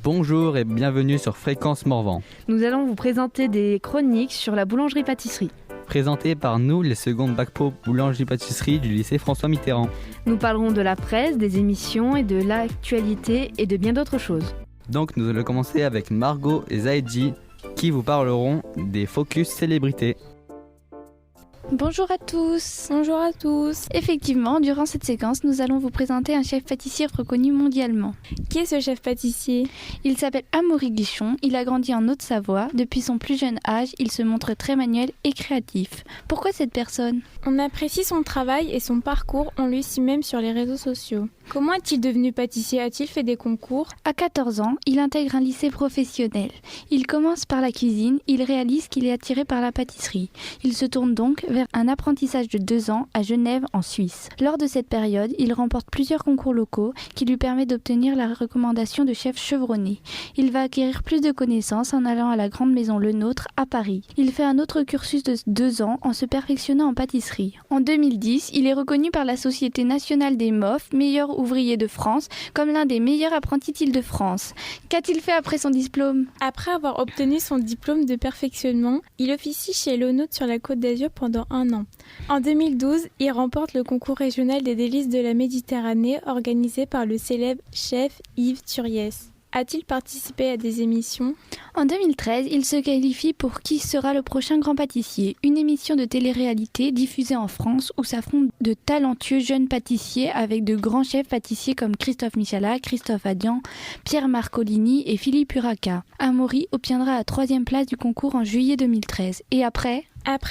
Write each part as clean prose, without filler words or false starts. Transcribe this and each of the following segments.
Bonjour et bienvenue sur Fréquence Morvan. Nous allons vous présenter des chroniques sur la boulangerie-pâtisserie. Présentées par nous, les secondes bac pro boulangerie-pâtisserie du lycée François Mitterrand. Nous parlerons de la presse, des émissions et de l'actualité et de bien d'autres choses. Donc nous allons commencer avec Margot et Zaïdji qui vous parleront des focus célébrités. Bonjour à tous. Bonjour à tous. Effectivement, durant cette séquence, nous allons vous présenter un chef pâtissier reconnu mondialement. Qui est ce chef pâtissier ? Il s'appelle Amaury Guichon, il a grandi en Haute-Savoie. Depuis son plus jeune âge, il se montre très manuel et créatif. Pourquoi cette personne ? On apprécie son travail et son parcours, on le suit même sur les réseaux sociaux. Comment est-il devenu pâtissier ? A-t-il fait des concours ? À 14 ans, il intègre un lycée professionnel. Il commence par la cuisine, il réalise qu'il est attiré par la pâtisserie. Il se tourne donc vers un apprentissage de 2 ans à Genève en Suisse. Lors de cette période, il remporte plusieurs concours locaux qui lui permettent d'obtenir la recommandation de chef chevronné. Il va acquérir plus de connaissances en allant à la grande maison Le Nôtre à Paris. Il fait un autre cursus de 2 ans en se perfectionnant en pâtisserie. En 2010, il est reconnu par la Société nationale des MOF, meilleur ouvrier de France, comme l'un des meilleurs apprentis d'Île-de-France. Qu'a-t-il fait après son diplôme ? Après avoir obtenu son diplôme de perfectionnement, il officie chez Le Nôtre sur la Côte d'Azur pendant 1 an. En 2012, il remporte le concours régional des délices de la Méditerranée organisé par le célèbre chef Yves Turiès. A-t-il participé à des émissions ? En 2013, il se qualifie pour Qui sera le prochain grand pâtissier, une émission de télé-réalité diffusée en France où s'affrontent de talentueux jeunes pâtissiers avec de grands chefs pâtissiers comme Christophe Michalak, Christophe Adian, Pierre Marcolini et Philippe Uraca. Amaury obtiendra la 3e place du concours en juillet 2013. Et après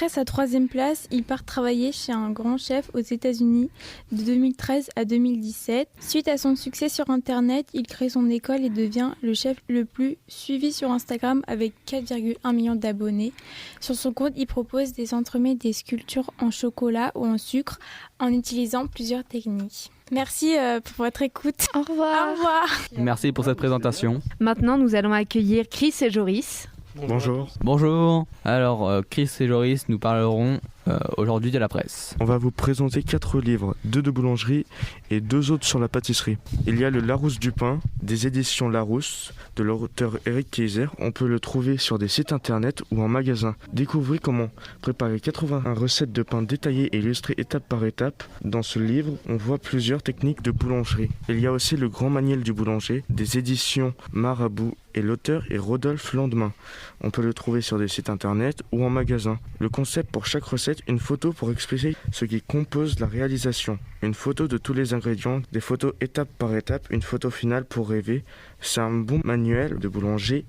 sa 3e place, il part travailler chez un grand chef aux États-Unis de 2013 à 2017. Suite à son succès sur Internet, il crée son école et devient le chef le plus suivi sur Instagram avec 4,1 millions d'abonnés. Sur son compte, il propose des entremets, des sculptures en chocolat ou en sucre en utilisant plusieurs techniques. Merci pour votre écoute. Au revoir. Au revoir. Merci pour cette présentation. Maintenant, nous allons accueillir Chris et Joris. Bonjour. Bonjour. Alors Chris et Joris nous parleront aujourd'hui de la presse. On va vous présenter 4 livres, 2 de boulangerie et 2 autres sur la pâtisserie. Il y a le Larousse du pain, des éditions Larousse, de l'auteur Eric Kaiser. On peut le trouver sur des sites internet ou en magasin. Découvrez comment préparer 81 recettes de pain détaillées et illustrées étape par étape. Dans ce livre, on voit plusieurs techniques de boulangerie. Il y a aussi le Grand Manuel du boulanger, des éditions Marabout et l'auteur est Rodolphe Landemin. On peut le trouver sur des sites internet ou en magasin. Le concept pour chaque recette, une photo pour expliquer ce qui compose la réalisation. Une photo de tous les ingrédients, des photos étape par étape, une photo finale pour rêver. C'est un bon manuel de boulanger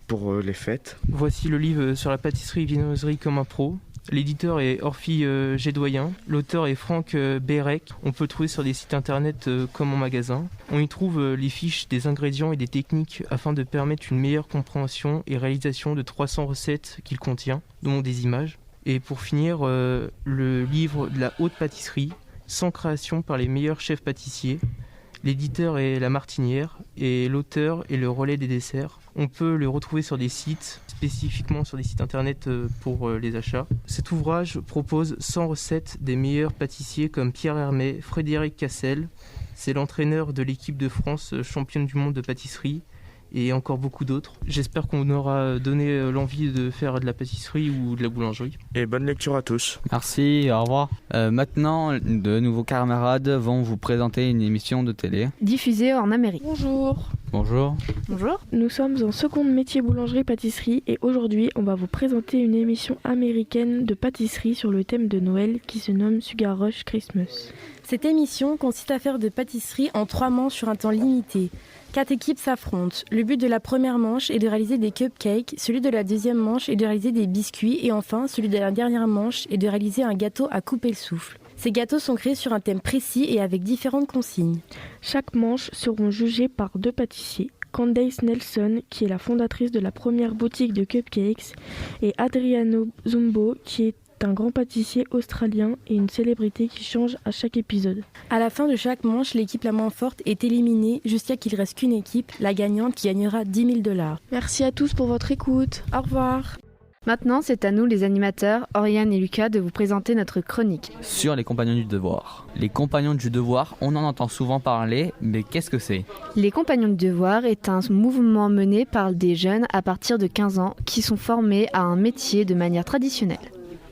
pour les fêtes. Voici le livre sur la pâtisserie et viennoiserie comme un pro. L'éditeur est Orphy Gédoyen, l'auteur est Franck Bérec. On peut le trouver sur des sites internet comme en magasin. On y trouve les fiches des ingrédients et des techniques afin de permettre une meilleure compréhension et réalisation de 300 recettes qu'il contient, dont des images. Et pour finir, le livre de la haute pâtisserie, 100 créations par les meilleurs chefs pâtissiers. L'éditeur est La Martinière et l'auteur est Le Relais des desserts. On peut le retrouver sur des sites, spécifiquement sur des sites internet pour les achats. Cet ouvrage propose 100 recettes des meilleurs pâtissiers comme Pierre Hermé, Frédéric Cassel. C'est l'entraîneur de l'équipe de France championne du monde de pâtisserie et encore beaucoup d'autres. J'espère qu'on aura donné l'envie de faire de la pâtisserie ou de la boulangerie. Et bonne lecture à tous. Merci, au revoir. Maintenant, de nouveaux camarades vont vous présenter une émission de télé. Diffusée en Amérique. Bonjour. Bonjour. Bonjour. Nous sommes en seconde métier boulangerie-pâtisserie et aujourd'hui on va vous présenter une émission américaine de pâtisserie sur le thème de Noël qui se nomme Sugar Rush Christmas. Cette émission consiste à faire de pâtisserie en 3 manches sur un temps limité. 4 équipes s'affrontent. Le but de la première manche est de réaliser des cupcakes, celui de la deuxième manche est de réaliser des biscuits et enfin celui de la dernière manche est de réaliser un gâteau à couper le souffle. Ces gâteaux sont créés sur un thème précis et avec différentes consignes. Chaque manche seront jugées par 2 pâtissiers. Candace Nelson, qui est la fondatrice de la première boutique de cupcakes, et Adriano Zumbo, qui est un grand pâtissier australien et une célébrité qui change à chaque épisode. À la fin de chaque manche, l'équipe la moins forte est éliminée jusqu'à qu'il reste qu'une équipe, la gagnante qui gagnera $10 000. Merci à tous pour votre écoute. Au revoir. Maintenant, c'est à nous, les animateurs, Oriane et Lucas, de vous présenter notre chronique. Sur les compagnons du devoir. Les compagnons du devoir, on en entend souvent parler, mais qu'est-ce que c'est ? Les compagnons du devoir est un mouvement mené par des jeunes à partir de 15 ans qui sont formés à un métier de manière traditionnelle.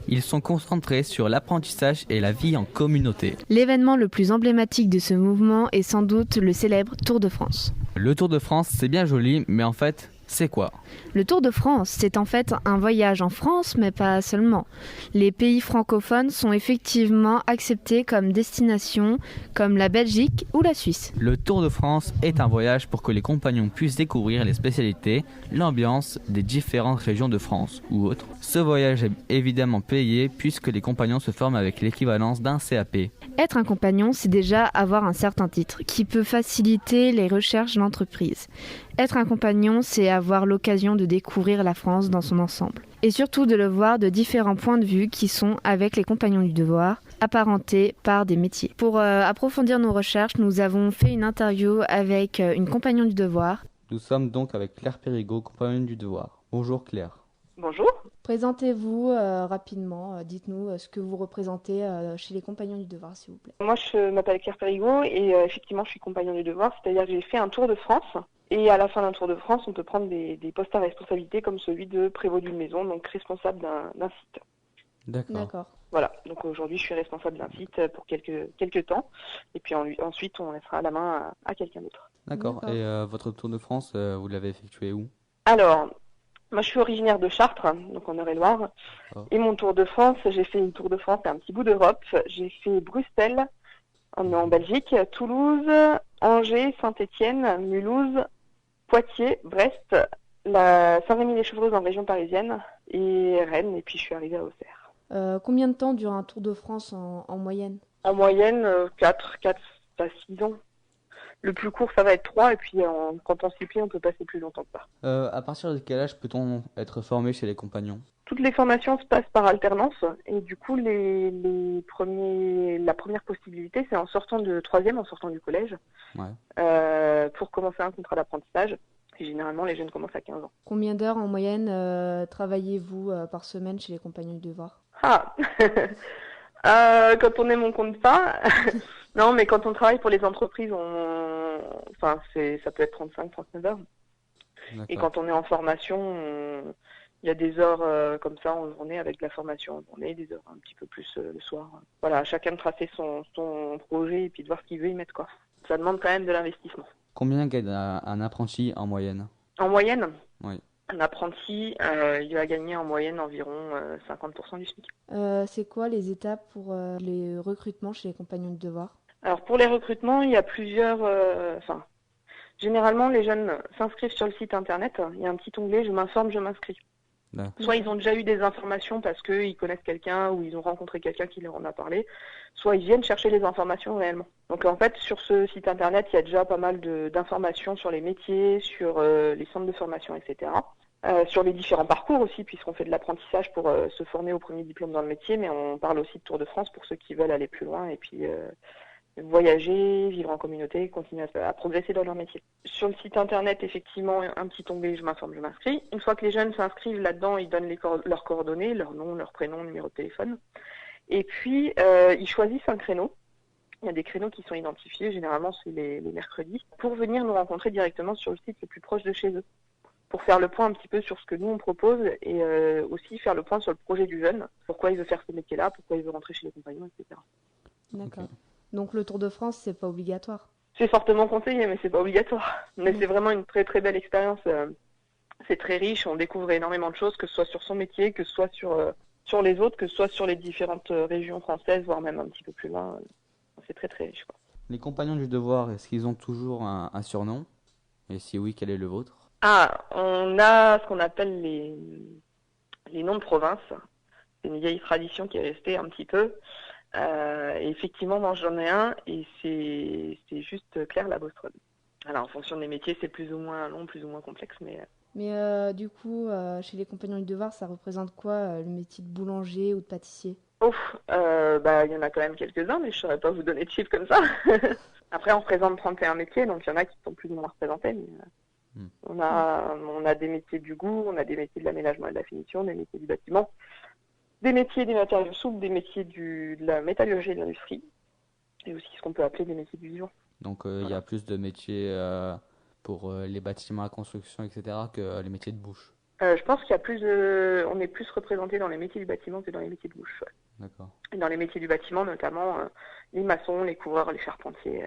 Ils sont concentrés sur l'apprentissage et la vie en communauté. L'événement le plus emblématique de ce mouvement est sans doute le célèbre Tour de France. Le Tour de France, c'est bien joli, mais en fait, c'est quoi ? Le Tour de France, c'est en fait un voyage en France, mais pas seulement. Les pays francophones sont effectivement acceptés comme destination, comme la Belgique ou la Suisse. Le Tour de France est un voyage pour que les compagnons puissent découvrir les spécialités, l'ambiance des différentes régions de France ou autres. Ce voyage est évidemment payé puisque les compagnons se forment avec l'équivalence d'un CAP. Être un compagnon, c'est déjà avoir un certain titre qui peut faciliter les recherches de l'entreprise. Être un compagnon, c'est avoir l'occasion de découvrir la France dans son ensemble. Et surtout de le voir de différents points de vue qui sont, avec les compagnons du devoir, apparentés par des métiers. Pour approfondir nos recherches, nous avons fait une interview avec une compagnon du devoir. Nous sommes donc avec Claire Périgot, compagnonne du devoir. Bonjour Claire. Bonjour. Présentez-vous rapidement, dites-nous ce que vous représentez chez les compagnons du devoir, s'il vous plaît. Moi, je m'appelle Claire Périgot et effectivement, je suis compagnon du devoir, c'est-à-dire que j'ai fait un tour de France. Et à la fin d'un tour de France, on peut prendre des postes à responsabilité comme celui de prévôt d'une maison, donc responsable d'un site. D'accord. Voilà, donc aujourd'hui, je suis responsable d'un site pour quelques temps. Et puis ensuite, on laissera la main à quelqu'un d'autre. D'accord. Et votre tour de France, vous l'avez effectué où ? Alors, moi, je suis originaire de Chartres, donc en Eure-et-Loire. Oh. Et mon tour de France, j'ai fait une tour de France et un petit bout d'Europe. J'ai fait Bruxelles en Belgique, Toulouse, Angers, Saint-Étienne, Mulhouse, Poitiers, Brest, la Saint-Rémy-lès-Chevreuses en région parisienne et Rennes. Et puis, je suis arrivée à Auxerre. Combien de temps dure un tour de France en moyenne ? En moyenne, 4 à 6 ans. Le plus court, ça va être 3, et puis quand on s'y plie, on peut passer plus longtemps que ça. À partir de quel âge peut-on être formé chez les compagnons ? Toutes les formations se passent par alternance, et du coup, la première possibilité, c'est en sortant de 3e, en sortant du collège, pour commencer un contrat d'apprentissage. Et généralement, les jeunes commencent à 15 ans. Combien d'heures en moyenne travaillez-vous par semaine chez les compagnons du devoir ? Quand on est mon compte pas. Non, mais quand on travaille pour les entreprises, ça peut être 35-39 heures. D'accord. Et quand on est en formation, il y a des heures comme ça en journée avec de la formation en journée, des heures un petit peu plus le soir. Voilà, chacun de tracer son projet et puis de voir ce qu'il veut y mettre, quoi. Ça demande quand même de l'investissement. Combien gagne un apprenti en moyenne ? En moyenne ? Oui. Un apprenti, il va gagner en moyenne environ 50% du SMIC. C'est quoi les étapes pour les recrutements chez les compagnons du devoir ? Alors pour les recrutements, il y a plusieurs... généralement, les jeunes s'inscrivent sur le site internet. Il y a un petit onglet « Je m'informe, je m'inscris ». Soit ils ont déjà eu des informations parce qu'ils connaissent quelqu'un ou ils ont rencontré quelqu'un qui leur en a parlé, soit ils viennent chercher les informations réellement. Donc en fait, sur ce site internet, il y a déjà pas mal d'informations sur les métiers, sur les centres de formation, etc. Sur les différents parcours aussi, puisqu'on fait de l'apprentissage pour se former au premier diplôme dans le métier, mais on parle aussi de Tour de France pour ceux qui veulent aller plus loin et puis voyager, vivre en communauté, continuer à progresser dans leur métier. Sur le site internet, effectivement, un petit onglet « Je m'informe, je m'inscris ». Une fois que les jeunes s'inscrivent là-dedans, ils donnent leurs coordonnées, leur nom, leur prénom, numéro de téléphone. Et puis, ils choisissent un créneau. Il y a des créneaux qui sont identifiés, généralement c'est les mercredis, pour venir nous rencontrer directement sur le site le plus proche de chez eux, pour faire le point un petit peu sur ce que nous on propose et aussi faire le point sur le projet du jeune, pourquoi il veut faire ce métier-là, pourquoi il veut rentrer chez les compagnons, etc. D'accord. Donc le Tour de France, c'est pas obligatoire ? C'est fortement conseillé, mais c'est pas obligatoire. Mais c'est vraiment une très très belle expérience. C'est très riche, on découvre énormément de choses, que ce soit sur son métier, que ce soit sur les autres, que ce soit sur les différentes régions françaises, voire même un petit peu plus loin. C'est très très riche, quoi. Les compagnons du devoir, est-ce qu'ils ont toujours un surnom ? Et si oui, quel est le vôtre ? On a ce qu'on appelle les noms de province. C'est une vieille tradition qui est restée un petit peu. Et effectivement, moi j'en ai un et c'est juste Claire la Bostronne. Alors en fonction des métiers, c'est plus ou moins long, plus ou moins complexe, mais... Mais du coup, chez les compagnons du devoir, ça représente quoi le métier de boulanger ou de pâtissier ? Il y en a quand même quelques-uns, mais je ne saurais pas vous donner de chiffres comme ça. Après, on représente 31 métiers, donc il y en a qui sont plus ou moins représentés. Mais On a des métiers du goût, on a des métiers de l'aménagement et de la finition, des métiers du bâtiment, des métiers des matériaux souples, des métiers de la métallurgie et de l'industrie, et aussi ce qu'on peut appeler des métiers du vivant. Donc il y a plus de métiers pour les bâtiments à construction, etc., que les métiers de bouche. Je pense qu'il y a on est plus représenté dans les métiers du bâtiment que dans les métiers de bouche. Ouais. D'accord. Et dans les métiers du bâtiment, notamment les maçons, les couvreurs, les charpentiers,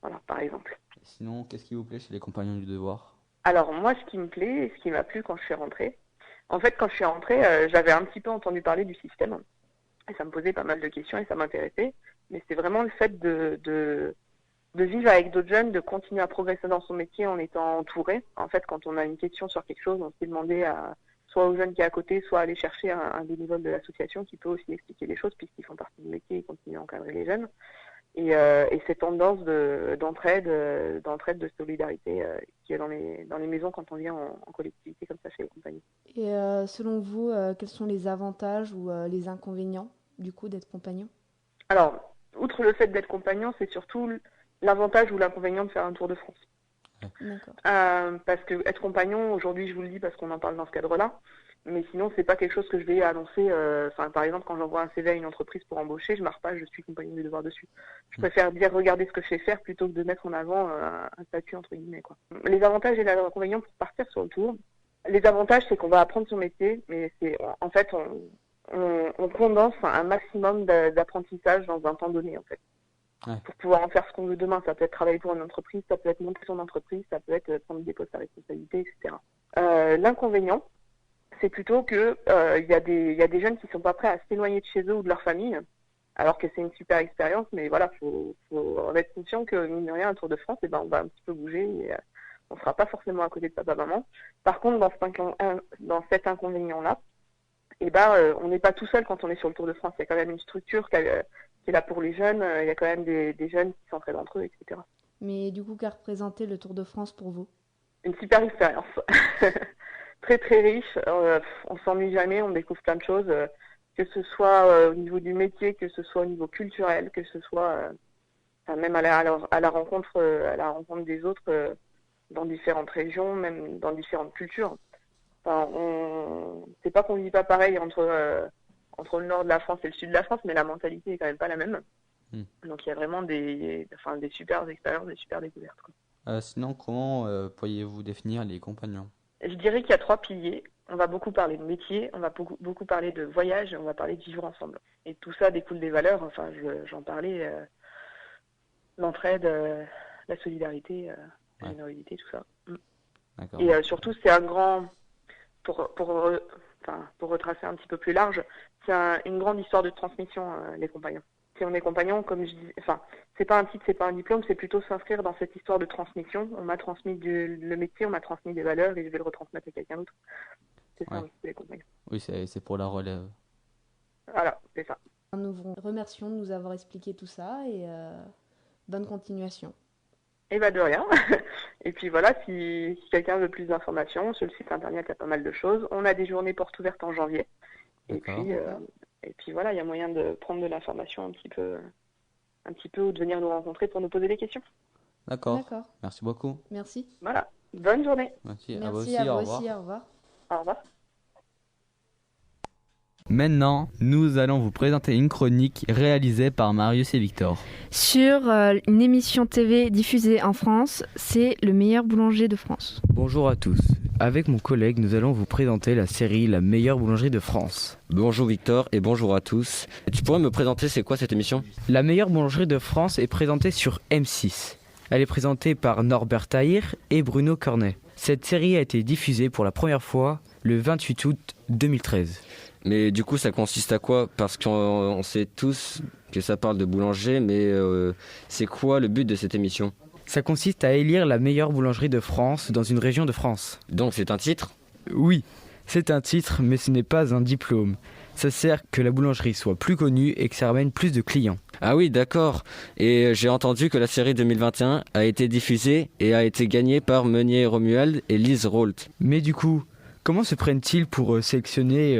voilà, par exemple. Et sinon, qu'est-ce qui vous plaît chez les compagnons du devoir? Alors moi, ce qui me plaît et ce qui m'a plu quand je suis rentrée, en fait, quand je suis rentrée, j'avais un petit peu entendu parler du système et ça me posait pas mal de questions et ça m'intéressait. Mais c'est vraiment le fait de vivre avec d'autres jeunes, de continuer à progresser dans son métier en étant entouré. En fait, quand on a une question sur quelque chose, on s'est demandé soit aux jeunes qui est à côté, soit aller chercher un bénévole de l'association qui peut aussi expliquer les choses puisqu'ils font partie du métier et continuent à encadrer les jeunes. Et cette tendance d'entraide, de solidarité qui est dans les maisons quand on vient en collectivité comme ça chez les compagnies. Et selon vous, quels sont les avantages ou les inconvénients du coup d'être compagnon? Alors, outre le fait d'être compagnon, c'est surtout l'avantage ou l'inconvénient de faire un tour de France. D'accord. Parce que être compagnon, aujourd'hui je vous le dis parce qu'on en parle dans ce cadre-là, mais sinon c'est pas quelque chose que je vais annoncer. Par exemple, quand j'envoie un CV à une entreprise pour embaucher, je marque pas je suis compagnon du devoir dessus. Je préfère dire regardez ce que je sais faire plutôt que de mettre en avant un statut entre guillemets, quoi. Les avantages et les inconvénients pour partir sur le tour. Les avantages, c'est qu'on va apprendre son métier, mais c'est en fait on condense un maximum d'apprentissage dans un temps donné en fait. Ouais. Pour pouvoir en faire ce qu'on veut demain. Ça peut être travailler pour une entreprise, ça peut être monter son entreprise, ça peut être prendre des postes à responsabilité, etc. L'inconvénient, c'est plutôt que y a des jeunes qui sont pas prêts à s'éloigner de chez eux ou de leur famille, alors que c'est une super expérience, mais voilà, faut en être conscient que mine de rien, un Tour de France, on va un petit peu bouger et on sera pas forcément à côté de papa-maman. Par contre, dans cet inconvénient-là, on n'est pas tout seul quand on est sur le Tour de France. Il y a quand même une structure qui est là pour les jeunes. Il y a quand même des jeunes qui s'entraident entre eux, etc. Mais du coup, qu'a représenté le Tour de France pour vous? Une super expérience. Très très riche. On s'ennuie jamais, on découvre plein de choses. Que ce soit au niveau du métier, que ce soit au niveau culturel, que ce soit même à la rencontre des autres dans différentes régions, même dans différentes cultures. C'est pas qu'on vit pas pareil entre le nord de la France et le sud de la France, mais la mentalité est quand même pas la même. Donc il y a vraiment des super expériences, des super découvertes. Sinon, comment pourriez-vous définir les compagnons? Je dirais qu'il y a 3 piliers. On va beaucoup parler de métier, on va beaucoup parler de voyage et on va parler de vivre ensemble. Et tout ça découle des valeurs, j'en parlais, l'entraide, la solidarité, la générosité, tout ça. D'accord. Et surtout, c'est un grand... Pour retracer un petit peu plus large, c'est une grande histoire de transmission, les compagnons. Si on est compagnon, comme je dis, c'est pas un titre, c'est pas un diplôme, c'est plutôt s'inscrire dans cette histoire de transmission. On m'a transmis le métier, on m'a transmis des valeurs et je vais le retransmettre à quelqu'un d'autre. C'est ça aussi, les compagnons. Oui, c'est pour la relève. Voilà, c'est ça. Nous vous remercions de nous avoir expliqué tout ça et bonne continuation. Et de rien. Et puis voilà, si quelqu'un veut plus d'informations, sur le site internet, il y a pas mal de choses. On a des journées portes ouvertes en janvier. Et puis voilà, il y a moyen de prendre de l'information un petit peu ou de venir nous rencontrer pour nous poser des questions. D'accord. Merci beaucoup. Merci. Voilà. Bonne journée. Merci à vous aussi. Au revoir. Au revoir. Maintenant, nous allons vous présenter une chronique réalisée par Marius et Victor. Sur une émission TV diffusée en France, c'est Le meilleur boulanger de France. Bonjour à tous. Avec mon collègue, nous allons vous présenter la série La meilleure boulangerie de France. Bonjour Victor et bonjour à tous. Tu pourrais me présenter c'est quoi cette émission? La meilleure boulangerie de France est présentée sur M6. Elle est présentée par Norbert Tahir et Bruno Cornet. Cette série a été diffusée pour la première fois le 28 août 2013. Mais du coup, ça consiste à quoi? Parce qu'on sait tous que ça parle de boulanger, mais c'est quoi le but de cette émission? Ça consiste à élire la meilleure boulangerie de France dans une région de France. Donc c'est un titre? Oui, c'est un titre, mais ce n'est pas un diplôme. Ça sert que la boulangerie soit plus connue et que ça ramène plus de clients. Ah oui, d'accord. Et j'ai entendu que la série 2021 a été diffusée et a été gagnée par Meunier Romuald et Lise Rolt. Mais du coup, comment se prennent-ils pour sélectionner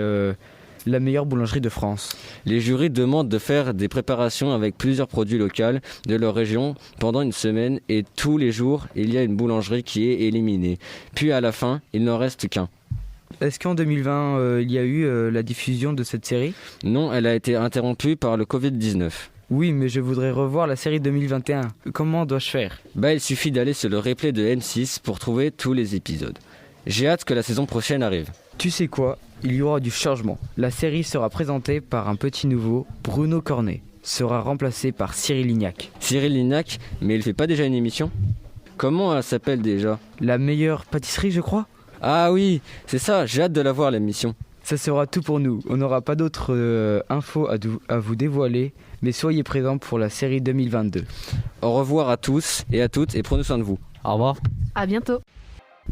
la meilleure boulangerie de France. Les jurys demandent de faire des préparations avec plusieurs produits locaux de leur région pendant une semaine et tous les jours, il y a une boulangerie qui est éliminée. Puis à la fin, il n'en reste qu'un. Est-ce qu'en 2020, il y a eu la diffusion de cette série ? Non, elle a été interrompue par le Covid-19. Oui, mais je voudrais revoir la série 2021. Comment dois-je faire ? Il suffit d'aller sur le replay de M6 pour trouver tous les épisodes. J'ai hâte que la saison prochaine arrive. Tu sais quoi ? Il y aura du changement. La série sera présentée par un petit nouveau, Bruno Cornet. Sera remplacé par Cyril Lignac. Cyril Lignac, mais il fait pas déjà une émission ? Comment elle s'appelle déjà ? La meilleure pâtisserie, je crois ? Ah oui, c'est ça, j'ai hâte de la voir l'émission. Ça sera tout pour nous. On n'aura pas d'autres infos à vous dévoiler, mais soyez présents pour la série 2022. Au revoir à tous et à toutes et prenez soin de vous. Au revoir. À bientôt.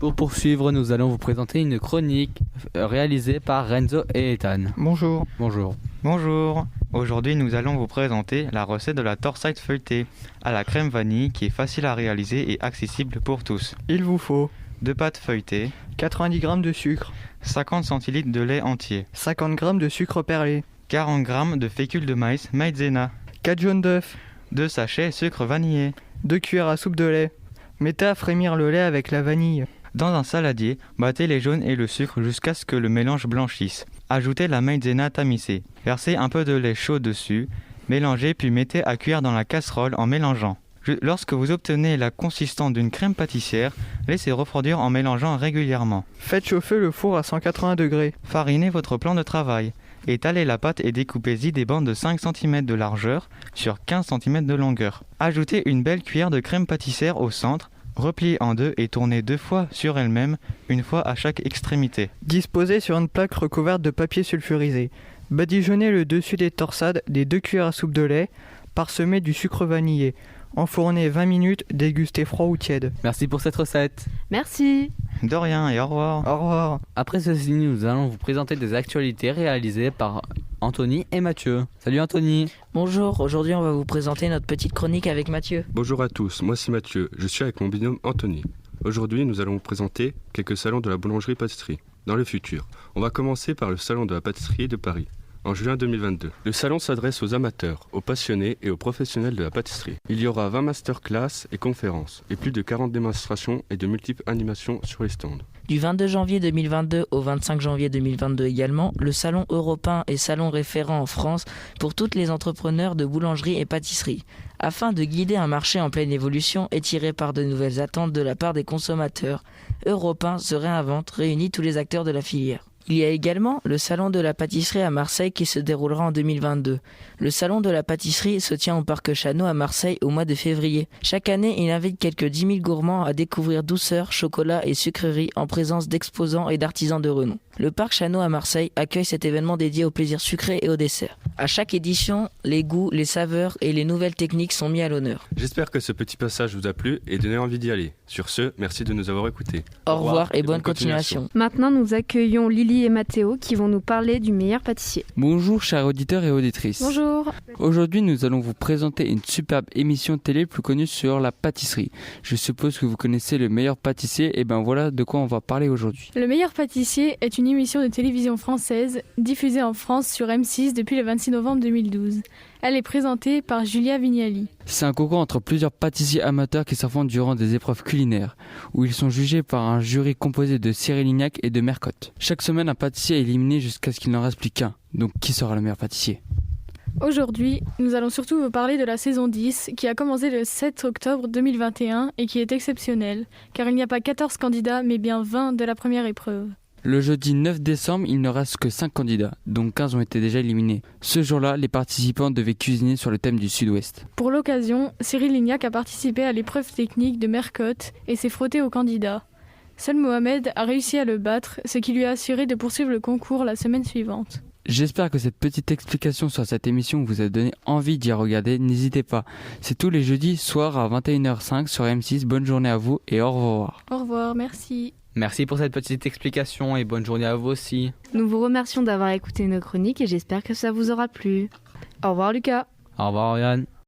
Pour poursuivre, nous allons vous présenter une chronique réalisée par Renzo et Ethan. Bonjour. Bonjour. Bonjour. Aujourd'hui, nous allons vous présenter la recette de la torsade feuilletée à la crème vanille qui est facile à réaliser et accessible pour tous. Il vous faut 2 pâtes feuilletées, 90 g de sucre, 50 centilitres de lait entier, 50 g de sucre perlé, 40 g de fécule de maïs maïzena, 4 jaunes d'œufs, 2 sachets sucre vanillé, 2 cuillères à soupe de lait. Mettez à frémir le lait avec la vanille. Dans un saladier, battez les jaunes et le sucre jusqu'à ce que le mélange blanchisse. Ajoutez la maïzena tamisée. Versez un peu de lait chaud dessus, mélangez puis mettez à cuire dans la casserole en mélangeant. Lorsque vous obtenez la consistance d'une crème pâtissière, laissez refroidir en mélangeant régulièrement. Faites chauffer le four à 180 degrés. Farinez votre plan de travail. Étalez la pâte et découpez-y des bandes de 5 cm de largeur sur 15 cm de longueur. Ajoutez une belle cuillère de crème pâtissière au centre, repliez en deux et tournez 2 fois sur elle-même, une fois à chaque extrémité. Disposez sur une plaque recouverte de papier sulfurisé. Badigeonnez le dessus des torsades des 2 cuillères à soupe de lait, parsemez du sucre vanillé. Enfournez 20 minutes, dégustez froid ou tiède. Merci pour cette recette. Merci. De rien et au revoir. Au revoir. Après ceci, nous allons vous présenter des actualités réalisées par Anthony et Mathieu. Salut Anthony. Bonjour, aujourd'hui on va vous présenter notre petite chronique avec Mathieu. Bonjour à tous, moi c'est Mathieu, je suis avec mon binôme Anthony. Aujourd'hui nous allons vous présenter quelques salons de la boulangerie-pâtisserie. Dans le futur, on va commencer par le salon de la pâtisserie de Paris. En juin 2022. Le salon s'adresse aux amateurs, aux passionnés et aux professionnels de la pâtisserie. Il y aura 20 masterclass et conférences, et plus de 40 démonstrations et de multiples animations sur les stands. Du 22 janvier 2022 au 25 janvier 2022 également, le salon européen est salon référent en France pour toutes les entrepreneurs de boulangerie et pâtisserie, afin de guider un marché en pleine évolution et tiré par de nouvelles attentes de la part des consommateurs. Européen se réinvente, réunit tous les acteurs de la filière. Il y a également le salon de la pâtisserie à Marseille qui se déroulera en 2022. Le salon de la pâtisserie se tient au parc Chano à Marseille au mois de février. Chaque année, il invite quelques 10 000 gourmands à découvrir douceur, chocolat et sucreries en présence d'exposants et d'artisans de renom. Le parc Chano à Marseille accueille cet événement dédié aux plaisirs sucrés et aux desserts. À chaque édition, les goûts, les saveurs et les nouvelles techniques sont mis à l'honneur. J'espère que ce petit passage vous a plu et donné envie d'y aller. Sur ce, merci de nous avoir écoutés. Au revoir et bonne continuation. Maintenant, nous accueillons Lily et Mathéo qui vont nous parler du meilleur pâtissier. Bonjour chers auditeurs et auditrices. Bonjour. Aujourd'hui, nous allons vous présenter une superbe émission télé plus connue sur la pâtisserie. Je suppose que vous connaissez le meilleur pâtissier et ben voilà de quoi on va parler aujourd'hui. Le meilleur pâtissier est une émission de télévision française diffusée en France sur M6 depuis le 26 novembre 2012. Elle est présentée par Julia Vignali. C'est un concours entre plusieurs pâtissiers amateurs qui s'affrontent durant des épreuves culinaires, où ils sont jugés par un jury composé de Cyril Lignac et de Mercotte. Chaque semaine, un pâtissier est éliminé jusqu'à ce qu'il n'en reste plus qu'un. Donc qui sera le meilleur pâtissier ? Aujourd'hui, nous allons surtout vous parler de la saison 10 qui a commencé le 7 octobre 2021 et qui est exceptionnelle, car il n'y a pas 14 candidats mais bien 20 de la première épreuve. Le jeudi 9 décembre, il ne reste que 5 candidats, dont 15 ont été déjà éliminés. Ce jour-là, les participants devaient cuisiner sur le thème du Sud-Ouest. Pour l'occasion, Cyril Lignac a participé à l'épreuve technique de Mercotte et s'est frotté aux candidats. Seul Mohamed a réussi à le battre, ce qui lui a assuré de poursuivre le concours la semaine suivante. J'espère que cette petite explication sur cette émission vous a donné envie d'y regarder. N'hésitez pas. C'est tous les jeudis soirs à 21h05 sur M6. Bonne journée à vous et au revoir. Au revoir, merci. Merci pour cette petite explication et bonne journée à vous aussi. Nous vous remercions d'avoir écouté nos chroniques et j'espère que ça vous aura plu. Au revoir Lucas. Au revoir Yann.